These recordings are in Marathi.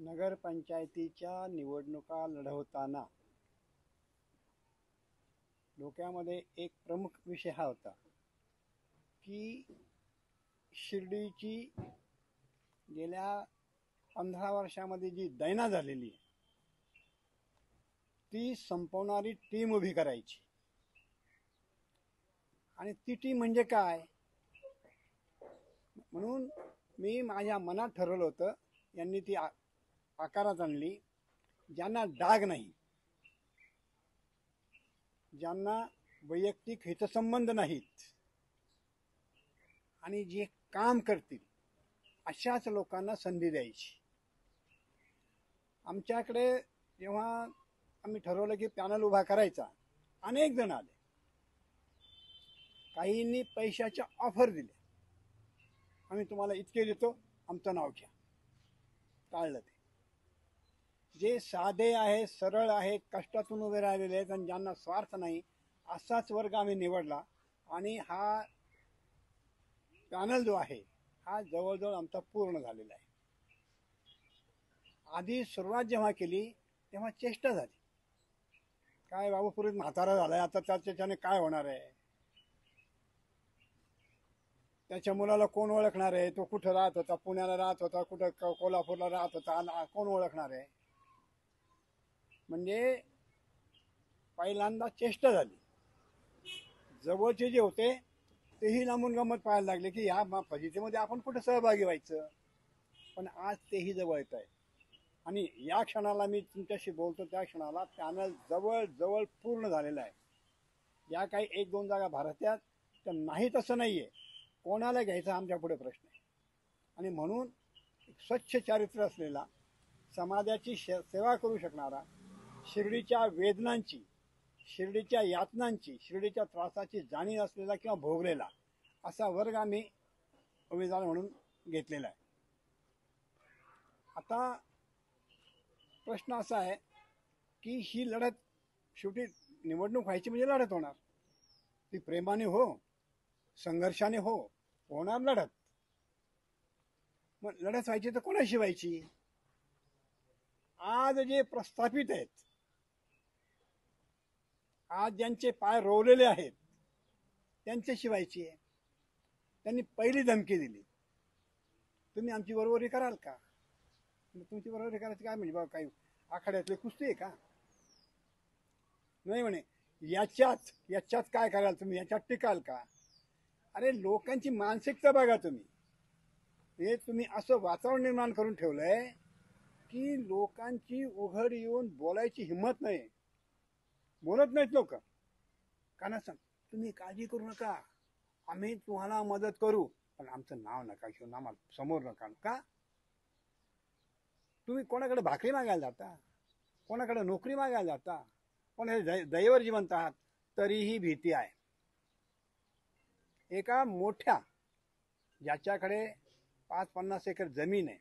नगरपंचायतीच्या निवडणुका लढवताना डोक्यामध्ये एक प्रमुख विषय हा होता की शिर्डीची गेल्या 15 वर्षामध्ये जी दैना झालेली आहे ती संपवणारी टीम उभी करायची. आणि ती टीम म्हणजे काय म्हणून मी माझ्या मनात ठरवलं होतं. यांनी ती आकारात आणली. ज्यांना डाग नाही, ज्यांना वैयक्तिक हितसंबंध नाहीत आणि जे काम करतील अशाच लोकांना संधी द्यायची. आमच्याकडे जेव्हा आम्ही ठरवलं की पॅनल उभा करायचा, अनेक जण आले. काहींनी पैशाच्या ऑफर दिल्या. आम्ही तुम्हाला इतके देतो, आमचं नाव घ्या. टाळलं ते. जे साधे आहे, सरळ आहे, कष्टातून उभे राहिलेले आहेत आणि ज्यांना स्वार्थ नाही असाच वर्ग आम्ही निवडला. आणि हा पॅनल जो आहे हा जवळजवळ आमचा पूर्ण झालेला आहे. आधी सुरुवात जेव्हा केली तेव्हा चेष्टा झाली. काय बाबू पूर्वी म्हातारा झालाय, आता त्याच्याने काय होणार आहे? त्याच्या मुलाला कोण ओळखणार आहे? तो कुठं राहत होता? पुण्याला राहत होता, कुठं कोल्हापूरला राहत होता, कोण ओळखणार आहे? म्हणजे पहिल्यांदा चेष्टा झाली. जवळचे जे होते तेही लांबून गंमत पाहायला लागले की ह्या फजितीमध्ये आपण कुठं सहभागी व्हायचं. पण आज तेही जवळ येत आहे. आणि या क्षणाला मी तुमच्याशी बोलतो त्या क्षणाला पॅनल जवळ जवळ पूर्ण झालेला आहे. या काही 1-2 जागा भारत्यात तर नाही, तसं नाहीये. कोणाला घ्यायचा आमच्या पुढे प्रश्न आहे. आणि म्हणून स्वच्छ चारित्र्य असलेला, समाजाची सेवा करू शकणारा, शिर्डीच्या वेदनांची, शिर्डीच्या यातनांची, शिर्डीच्या त्रासाची जाणीव असलेला किंवा भोगलेला असा वर्ग आम्ही उमेदवार म्हणून घेतलेला आहे. आता प्रश्न असा आहे की ही लढत शेवटी निवडणूक व्हायची म्हणजे लढत होणार. ती प्रेमाने हो, संघर्षाने हो, होणार लढत. मग लढत व्हायची तर कोणाशी व्हायची? आज जे प्रस्थापित आहेत, आज ज्यांचे पाय रोवलेले आहेत त्यांच्याशी व्हायची आहे. त्यांनी पहिली धमकी दिली, तुम्ही आमची बरोबरी कराल का? तुमची बरोबरी करायची काय म्हणजे बाबा काही आखाड्यातली कुस्ती आहे का? नाही म्हणे. याच्यात काय कराल तुम्ही? याच्यात टिकाल का? अरे लोकांची मानसिकता बघा तुम्ही. हे तुम्ही असं वातावरण निर्माण करून ठेवलंय की लोकांची उघड येऊन बोलायची हिंमत नाही. बोलत नाहीत लोक. का सांग, तुम्ही काळजी करू नका, आम्ही तुम्हाला मदत करू, पण आमचं नाव नका घेऊन, आम्हाला समोर नका. का? तुम्ही कोणाकडे भाकरी मागायला जाता? कोणाकडे नोकरी मागायला जाता? कोणाकडे दैवर जिवंत आहात? तरीही भीती आहे. एका मोठ्या, ज्याच्याकडे 5-50 एकर जमीन आहे,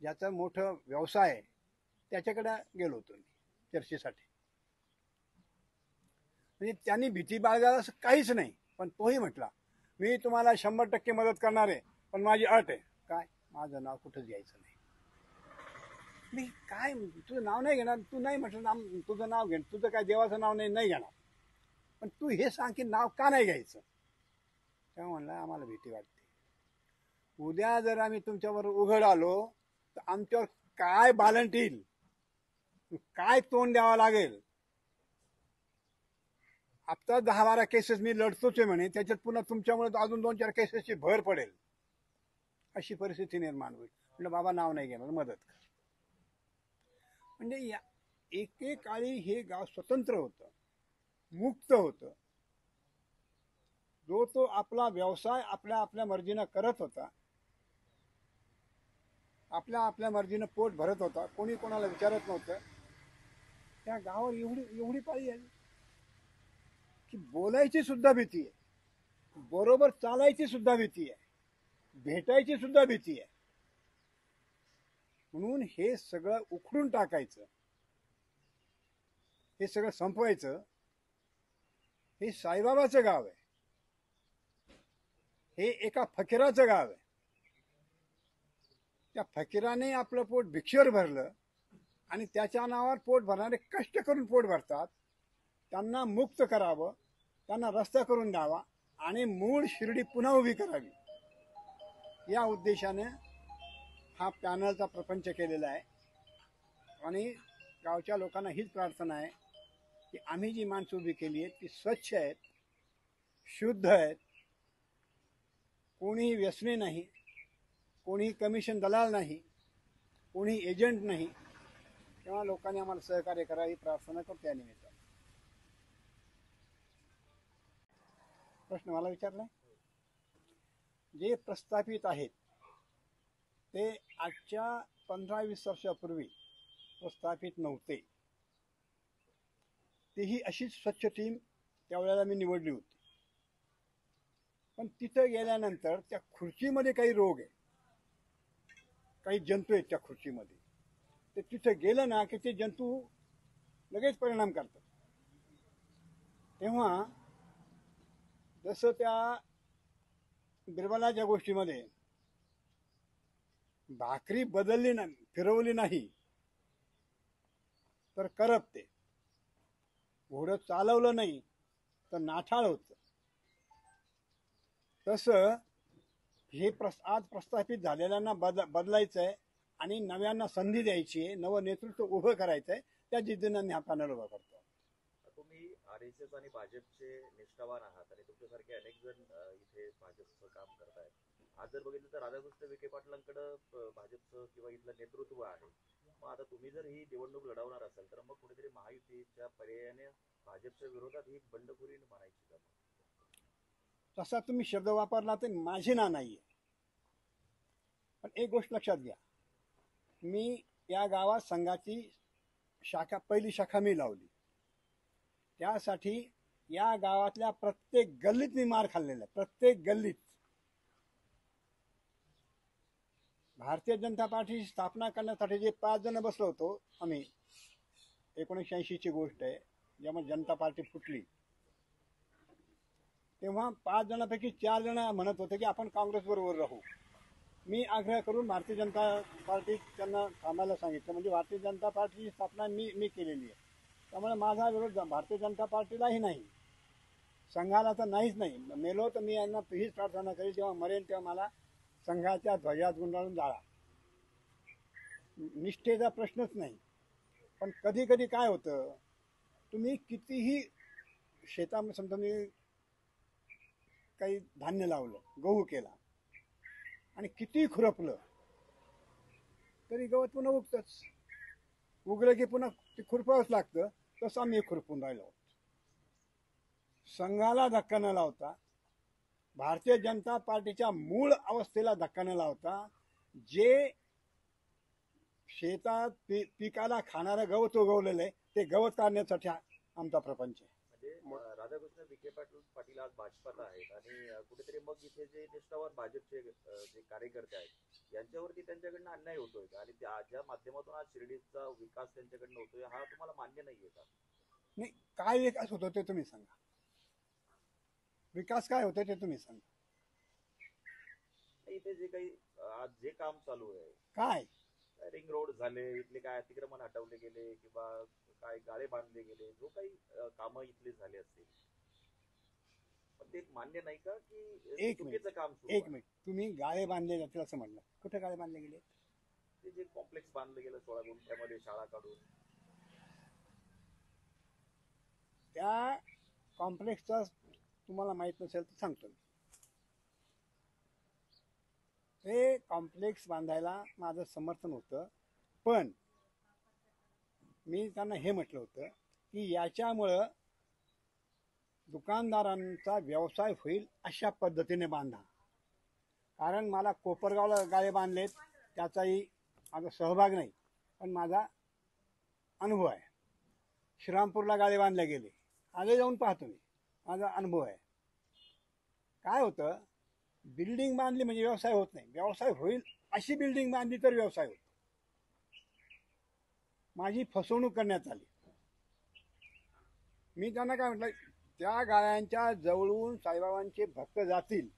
ज्याचा मोठं व्यवसाय आहे, त्याच्याकडे गेलो होतो मी चर्चेसाठी. म्हणजे त्यांनी भीती बाळगायला असं काहीच नाही. पण तोही म्हटला, मी तुम्हाला 100% मदत करणार आहे, पण माझी अट आहे. काय? माझं नाव कुठंच घ्यायचं नाही. मी काय, तुझं नाव नाही घेणार. तू नाही म्हटलं तुझं नाव घे, तुझं काय देवाचं नाव नाही घेणार, पण तू हे सांग की नाव का नाही घ्यायचं? तेव्हा म्हणला, आम्हाला भीती वाटते. उद्या जर आम्ही तुमच्यावर उघड आलो तर आमच्यावर काय बालंट येईल, काय तोंड द्यावं लागेल. आता 10-12 केसेस मी लढतोच आहे म्हणे, त्याच्यात पुन्हा तुमच्यामुळे अजून 2-4 केसेसची भर पडेल, अशी परिस्थिती निर्माण होईल. म्हटलं बाबा नाव नाही घेणार, मदत कर. म्हणजे या एकेकाळी हे गाव स्वतंत्र होतं, मुक्त होतं. जो तो आपला व्यवसाय आपल्या मर्जीनं करत होता, आपल्या मर्जीनं पोट भरत होता, कोणी कोणाला विचारत नव्हतं. त्या गावावर एवढी पाळी आली की बोलायची सुद्धा भीती आहे, बरोबर चालायची सुद्धा भीती आहे, भेटायची सुद्धा भीती आहे. म्हणून हे सगळं उखडून टाकायचं, हे सगळं संपवायचं. हे साईबाबाचं गाव आहे, हे एका फकीराचं गाव आहे. त्या फकीराने आपलं पोट भिक्षेवर भरलं आणि त्याच्या नावावर पोट भरणारे कष्ट करून पोट भरतात त्यांना मुक्त करावं, त्यांना रस्ता करून द्यावा आणि मूळ शिर्डी पुन्हा उभी करावी या उद्देशाने हा पॅनलचा प्रपंच केलेला आहे. आणि गावच्या लोकांना हीच प्रार्थना आहे की आम्ही जी माणसं उभी केली आहेत ती स्वच्छ आहेत, शुद्ध आहेत, कोणीही व्यसनी नाही, कोणीही कमिशन दलाल नाही, कोणी एजंट नाही. तेव्हा लोकांनी आम्हाला सहकार्य करावं ही प्रार्थना करतो. या निमित्ताने प्रश्न मला विचारलाय. जे प्रस्थापित आहेत ते आजच्या 15-20 वर्षापूर्वी प्रस्थापित नव्हते. तीही अशीच स्वच्छ टीम त्यावेळेला मी निवडली होती. पण तिथं गेल्यानंतर त्या खुर्चीमध्ये काही रोग आहे, काही जंतू आहेत त्या खुर्चीमध्ये. ते तिथं गेलं ना की ते जंतू लगेच परिणाम करतात. तेव्हा जसं त्या बिरबलाच्या गोष्टीमध्ये भाकरी बदलली नाही, फिरवली नाही तर करपते, घोडं चालवलं नाही तर नाठाळ होतं. तसं हे आज प्रस्थापित झालेल्यांना बदलायचं आहे आणि नव्यांना संधी द्यायची आहे, नवं नेतृत्व उभं करायचं आहे. त्या जिद्दीनं मी हा पॅनल उभा करतो. तुम्ही RSS आणि भाजपचे निष्ठावान आहात आणि तुमच्यासारखे अनेक जण इथे भाजपचं काम करतायत. आज जर बघितलं तर राधाकृष्ण विखे पाटलांकडे भाजपचं किंवा इथलं नेतृत्व आहे. मग आता तुम्ही जर ही निवडणूक लढवणार असाल तर मग कुठेतरी महायुतीच्या पर्यायाने भाजपच्या विरोधात ही बंडखोरी म्हणायची का? तसा तुम्ही शब्द वापरला तर माझी ना नाहीये. पण एक गोष्ट लक्षात घ्या, मी या गावात संघाची पहिली शाखा मी लावली. त्यासाठी या गावातल्या प्रत्येक गल्लीत मी मार खाल्लेला आहे. प्रत्येक गल्लीत भारतीय जनता पार्टीची स्थापना करण्यासाठी जे 5 जण बसलो होतो आम्ही, 1980ची गोष्ट आहे, जेव्हा जनता पार्टी फुटली तेव्हा 5 जणांपैकी 4 जण म्हणत होते की आपण काँग्रेस बरोबर राहू. मी आग्रह करून भारतीय जनता पार्टी त्यांना थांबायला सांगितलं. म्हणजे भारतीय जनता पार्टीची स्थापना मी केलेली आहे, त्यामुळे माझा विरोध भारतीय जनता पार्टीलाही नाही, संघाला तर नाहीच नाही. मेलो तर मी यांना हीच प्रार्थना करेल, जेव्हा मरेल तेव्हा मला संघाच्या ध्वजात गुंडाळून जाळा. निष्ठेचा प्रश्नच नाही. पण कधी कधी काय होतं, तुम्ही कितीही शेतामध्ये समजा मी काही धान्य लावलं, गहू केला आणि किती खुरपलं तरी गवत पुन्हा उगतच. उगलं की पुन्हा ते खुरपावंच लागतं. तसं आम्ही खुरपून राहिलो. संघाला धक्का न लावता, भारतीय जनता पार्टीच्या मूळ अवस्थेला धक्का न लावता, जे शेतात पिकाला खाणारं गवत उगवलेलं आहे ते गवत काढण्यासाठी आमचा प्रपंच आहे. म्हणजे राधाकृष्ण विखे पाटील आज भाजपात आहेत आणि कुठेतरी मग इथे जे निष्ठावान भाजपचे जे कार्यकर्ते आहेत यांच्यावरती त्यांच्याकडनं अन्याय होतोय का? आणि ज्या माध्यमातून आज शिर्डीचा विकास त्यांच्याकडनं होतोय हा तुम्हाला मान्य नाहीये का? नाही, काय विकास होतो ते तुम्ही सांगा. विकास काय होतं ते तुम्ही सांगा. इथे जे काही आज जे काम चालू आहे, काय रिंग रोड झाले, इथले काय अतिक्रमण हटवले गेले किंवा काय गाळे बांधले गेले, जो काही कामं इथले झाले असतील, पण ते मान्य नाही का की चुकीचं काम सुरू आहे? एक मिनिट, तुम्ही गाळे बांधले जातील असं म्हणलं. कुठे गाळे बांधले गेले? ते जे कॉम्प्लेक्स बांधलं गेलं 16 गुंठ्यामध्ये शाळा काढून, त्या कॉम्प्लेक्सचा तुम्हाला माहित नसेल तर सांगतो मी. ते कॉम्प्लेक्स बांधायला माझं समर्थन होतं, पण मी त्यांना हे म्हटलं होतं की याच्यामुळं दुकानदारांचा व्यवसाय होईल अशा पद्धतीने बांधा. कारण मला कोपरगावला गाळे बांधलेत, त्याचाही माझा सहभाग नाही, पण माझा अनुभव आहे. श्रीरामपूरला गाळे बांधले गेले, आगे जाऊन पाहतो मी, माझा अनुभव आहे. काय होतं, बिल्डिंग बांधली म्हणजे व्यवसाय होत नाही. व्यवसाय होईल अशी बिल्डिंग बांधली तर व्यवसाय होतो. माझी फसवणूक करण्यात आली. मी त्यांना काय म्हटलं, त्या गाळ्यांच्या जवळून साईबाबांचे भक्त जातील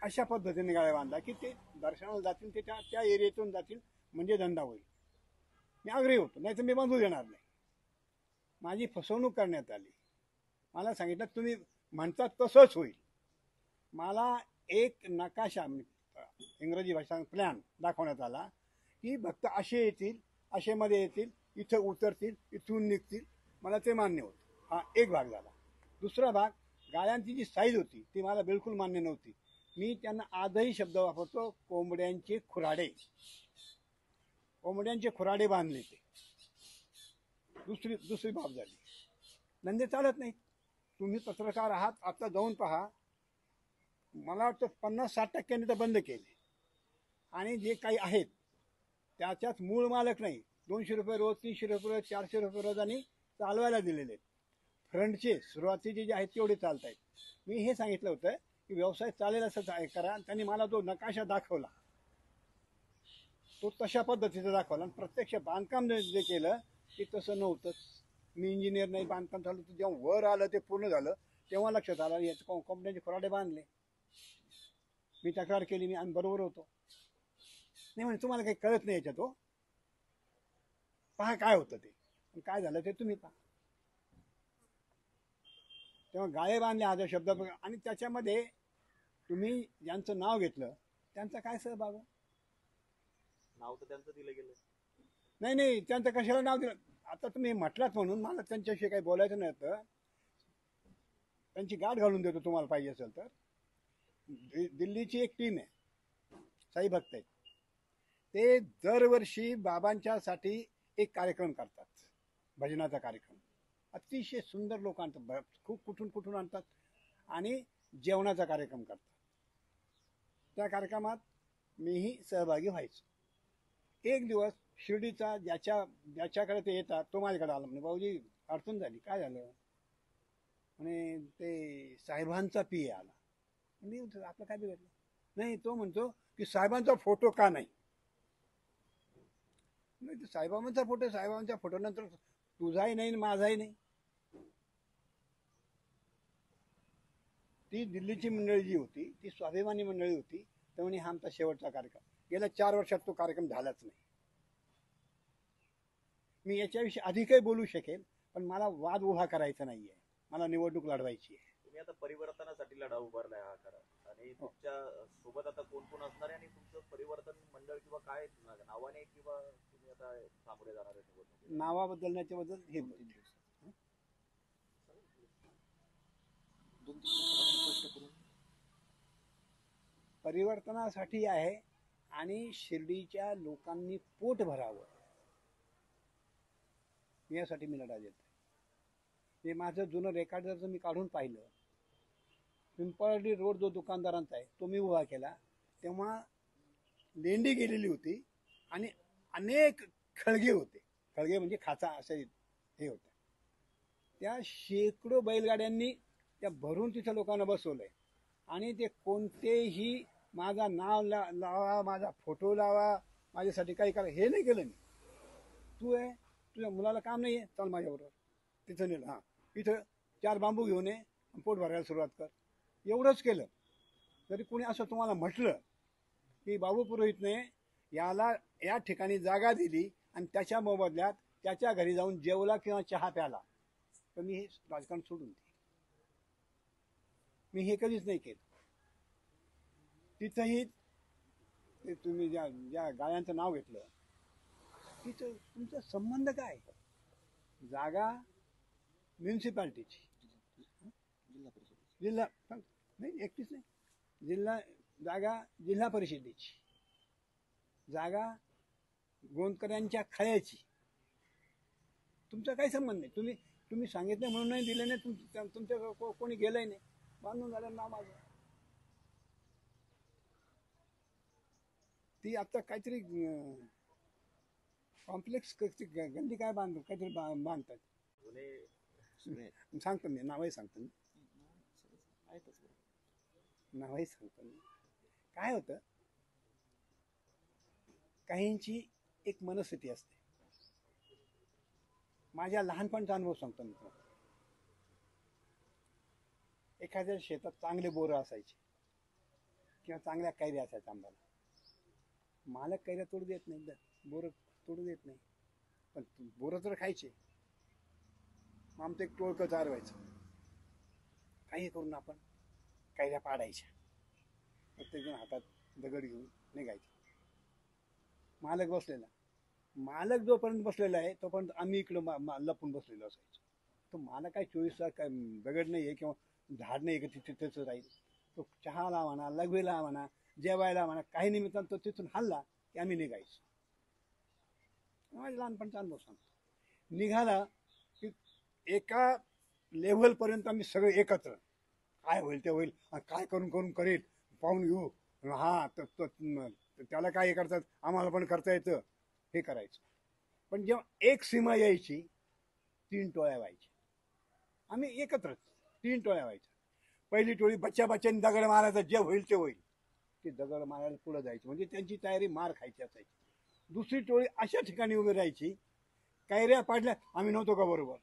अशा पद्धतीने गाड्या बांधा की ते दर्शनाला जातील, ते त्या एरियातून जातील, म्हणजे धंदा होईल. मी आग्रही होतो, नाही तर मी बांधू देणार नाही. माझी फसवणूक करण्यात आली. मला सांगितलं तुम्ही म्हणतात तसंच होईल. मला एक नकाशा, इंग्रजी भाषा प्लॅन दाखवण्यात आला की भक्त असे येतील, असे मध्ये येतील, इथं उतरतील, इथून निघतील. मला ते मान्य होतं. हा एक भाग झाला. दुसरा भाग, गाड्यांची जी साईज होती ती मला बिलकुल मान्य नव्हती. मी त्यांना आजही शब्द वापरतो, कोंबड्यांचे खुराडे. कोंबड्यांचे खुराडे बांधले ते. दुसरी बाब झाली, धंदे चालत नाहीत. तुम्ही पत्रकार आहात, आता जाऊन पहा. मला वाटतं 50-60% तर बंद केले. आणि जे काही आहेत त्याच्यात मूळ मालक नाही. 200 रुपये रोज, 300 रुपये रोज, 400 रुपये रोजानी चालवायला दिलेले आहेत. फ्रंटचे सुरुवातीचे जे आहेत तेवढे चालत आहेत. मी हे सांगितलं होतं की व्यवसाय चालेल असं करा. त्यांनी मला जो नकाशा दाखवला तो तशा पद्धतीचा दाखवला, आणि प्रत्यक्ष बांधकाम जे केलं ते तसं नव्हतंच. मी इंजिनियर नाही. बांधकाम झालं तर जेव्हा वर आलं, ते पूर्ण झालं, तेव्हा लक्षात आलं याचे कंपन्याचे खुराडे बांधले. मी तक्रार केली. आम्ही बरोबर होतो. नाही म्हणजे तुम्हाला काही कळत नाही याच्यात. हो, पहा काय होतं ते, काय झालं ते तुम्ही पहा. तेव्हा गाळे बांधले हा जो शब्द बघा. आणि त्याच्यामध्ये तुम्ही ज्यांचं नाव घेतलं त्यांचा काय सहभाग हो? नाव तर त्यांचं दिलं गेलं. नाही, त्यांचं कशाला नाव दिलं? आता तुम्ही म्हटलात म्हणून मला त्यांच्याविषयी काही बोलायचं नाही. तर त्यांची गाठ घालून देतो तुम्हाला पाहिजे असेल तर. दिल्लीची एक टीम आहे, साई भक्त आहेत. ते दरवर्षी बाबांच्यासाठी एक कार्यक्रम करतात, भजनाचा कार्यक्रम. अतिशय सुंदर लोक आणतात, खूप कुठून आणतात, आणि जेवणाचा कार्यक्रम करतात. त्या कार्यक्रमात मीही सहभागी व्हायचो. एक दिवस शिर्डीचा ज्याच्याकडे ते येतात तो माझ्याकडे आला. म्हणे भाऊजी अडचण झाली. काय झालं? म्हणे ते साहेबांचा पिये आला. म्हणजे आपलं काय बिघडलं? नाही, तो म्हणतो की साहेबांचा फोटो का नाही? नाही, साहेबांचा फोटो नंतर तुझाही नाही माझाही नाही. ती दिल्लीची मंडळी जी होती ती स्वाभिमानी मंडळी होती. तर म्हणे हा आमचा शेवटचा कार्यक्रम. गेल्या 4 वर्षात तो कार्यक्रम झालाच नाही. मी याच्याविषयी अधिकही बोलू शकेल, पण मला वाद उभा करायचा नाहीये. मला निवडणूक लढवायची आहे. तुम्ही आता परिवर्तनासाठी लढा उभारलाय हा खरा, आणि तुमच्या सोबत आता कोण कोण असणार आहे, आणि तुमचं परिवर्तन मंडळ किंवा काय नावाने, किंवा तुम्ही आता सामोरे जाणार आहे निवडणूक? नावा बदलण्याच्या बद्दल हे परिवर्तनासाठी आहे, आणि शिर्डीच्या लोकांनी पोट भरावं यासाठी मी लढा देतो. हे माझं जुनं रेकॉर्ड जर मी काढून पाहिलं, पिंपळडी रोड जो दुकानदारांचा आहे तो मी उभा केला, तेव्हा लेंडी गेलेली होती आणि अनेक खळगे होते. खळगे म्हणजे खाचा असे हे होते. त्या शेकडो बैलगाड्यांनी त्या भरून तिथं लोकांना बसवलंय. आणि ते कोणतेही माझा नाव लावा, माझा फोटो लावा, माझ्यासाठी काही करा, हे नाही केलं मी. तू आहे, तुझ्या मुलाला काम नाही आहे, चल माझ्याबरोबर तिथं नेलं. हां, इथं 4 बांबू घेऊन ये, पोट भरायला सुरुवात कर. एवढंच केलं. जरी कोणी असं तुम्हाला म्हटलं की बाबू पुरोहितने याला या ठिकाणी जागा दिली आणि त्याच्या मोबदल्यात त्याच्या घरी जाऊन जेवला किंवा चहा प्याला, तर मी हे राजकारण सोडून दे. मी हे कधीच नाही केलं. तिथंही तुम्ही ज्या गायांचं नाव घेतलं, तिथं तुमचा संबंध काय? जागा म्युन्सिपाल्टीची, जिल्हा नाही, एकटीच नाही, जागा जिल्हा परिषदेची, जागा गोंदकऱ्यांच्या खळ्याची. तुमचा काही संबंध नाही. तुम्ही सांगितलं म्हणून नाही दिले नाही. तुमच्या कोणी गेलंय नाही, बांधून झालं ना माझं. ती आता काहीतरी कॉम्प्लेक्स गंदी काय काहीतरी बांधतात. सांगतो मी, नावही सांगतो मी, नावही सांगतो मी. काय होतं, काहींची एक मनस्थिती असते. माझ्या लहानपणचा अनुभव सांगतो मी तुम्हाला. एखाद्या शेतात चांगले बोरं असायचे. किंवा चांगल्या कैऱ्या असायच्या आंब्याला. मालक कैऱ्या तोडू देत नाही, बोरं तोडू देत नाही, पण बोरं तर खायचे. मग आमचं एक टोळकं चालवायचं, काही करून आपण कैऱ्या पाडायच्या. प्रत्येकजण हातात दगड घेऊन निघायचं. मालक बसलेला, मालक जोपर्यंत बसलेला आहे तोपर्यंत आम्ही इकडं लपून बसलेलो असायचो. तो मालक काय 24 तास काय दगड नाही आहे किंवा झाड नाही आहे की तिथेच राहील. तो चहाला म्हणा, लघवीला म्हणा, जेवायला म्हणा, काही निमित्तानं तो तिथून हल्ला की आम्ही निघायचो. माझ्या लहानपणचा अनुभव सांगतो. निघाला की एका लेव्हलपर्यंत आम्ही सगळे एकत्र, काय होईल ते होईल, काय करून करून करीत पाहून घेऊ, हा त्याला काय हे करतात आम्हाला पण करता येतं, हे करायचं. पण जेव्हा एक सीमा यायची 3 टोळ्या व्हायच्या. आम्ही एकत्रच 3 टोळ्या व्हायच्या. पहिली टोळी बच्च्यानी दगड मारायचा, जे होईल ते होईल, ते दगड मारायला पुढे जायचं, म्हणजे त्यांची तयारी मार खायची असायची. दुसरी टोळी अशा ठिकाणी उभी राहायची, कैऱ्या पाडल्या, आम्ही नव्हतो का बरोबर,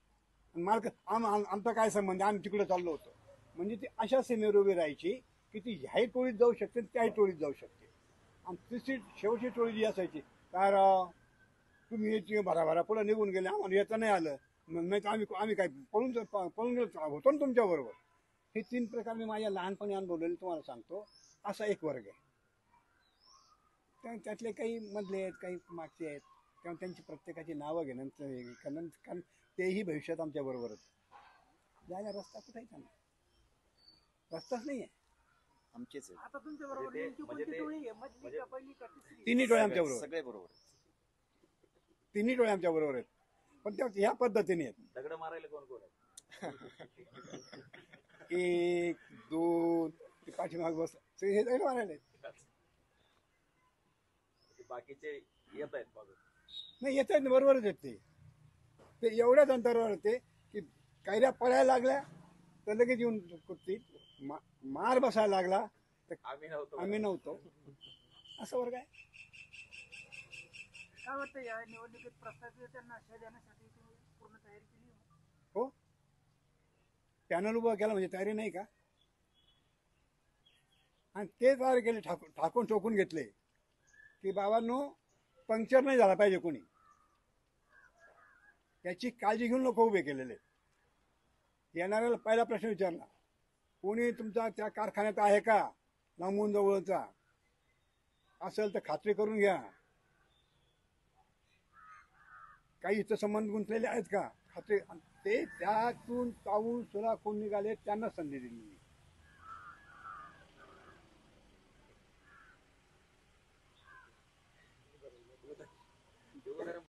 मालक आमचा काय संबंध, आम्ही तिकडे चाललो होतो. म्हणजे ती अशा सीमेवर उभी राहायची की ती ह्याही टोळीत जाऊ शकते त्याही टोळीत जाऊ शकते. आणि तिसरी शेवटची टोळी जी असायची, काय राव तुम्ही भराभरा पुढे निघून गेले, आम्हाला येता नाही आलं, नाही तर आम्ही काय पळून गेलो होतो ना तुमच्या बरोबर. हे 3 प्रकार मी माझ्या लहानपणी अनुभवलेले तुम्हाला सांगतो. असा एक वर्ग आहे. त्यातले काही मधले आहेत, काही मागचे आहेत, तेव्हा त्यांची प्रत्येकाची नावं घेणं, कारण तेही भविष्यात आमच्या बरोबरच. जायला रस्ता कुठेही त्यांना रस्ताच नाही आहे. आमचेच आहेत. आता तुमच्या बरोबर म्हणजे नेमकी कोणती ते- टोळी आहे? मधली का पहिली का तिसरी? तिन्ही टोळे आमच्या बरोबर, सगळे बरोबर आहेत. तिन्ही टोळे आमच्या बरोबर आहेत. पण त्या ह्या पद्धतीने आहेत. दगड मारायला कोण कोण आहे? 1 2 ते पाठीमाग बस सगळे हे दगड मारायला आहेत. ते बाकीचे येत आहेत मागून. नाही येत आहेत, बरोबरच आहेत ते एवढ्याच अंतरावर होते की कैऱ्या पडायला लागल्या तर लगेच येऊन कुठतील मार बसायला लागला तर आम्ही नव्हतो. असं वर्ग आहे. काय वाटतं या निवडणुकीत प्रस्तावित त्यांना आशा देण्यासाठी तुम्ही पूर्ण तयारी केली आहे? हो, पॅनल उभा केला म्हणजे तयारी नाही का? आणि ते तयार केले, ठाकून ठोकून घेतले की बाबांनो पंक्चर नाही झाला पाहिजे कोणी, याची काळजी घेऊन लोक उभे केलेले. येणाऱ्याला पहिला प्रश्न विचारला, कोणी तुमचा त्या कारखान्यात आहे का लांबून जवळचा, असेल तर खात्री करून घ्या. काही इथं संबंध गुंतलेले आहेत का, खात्री. ते त्यातून चावून सुद्धा कोण निघाले त्यांना संधी दिली.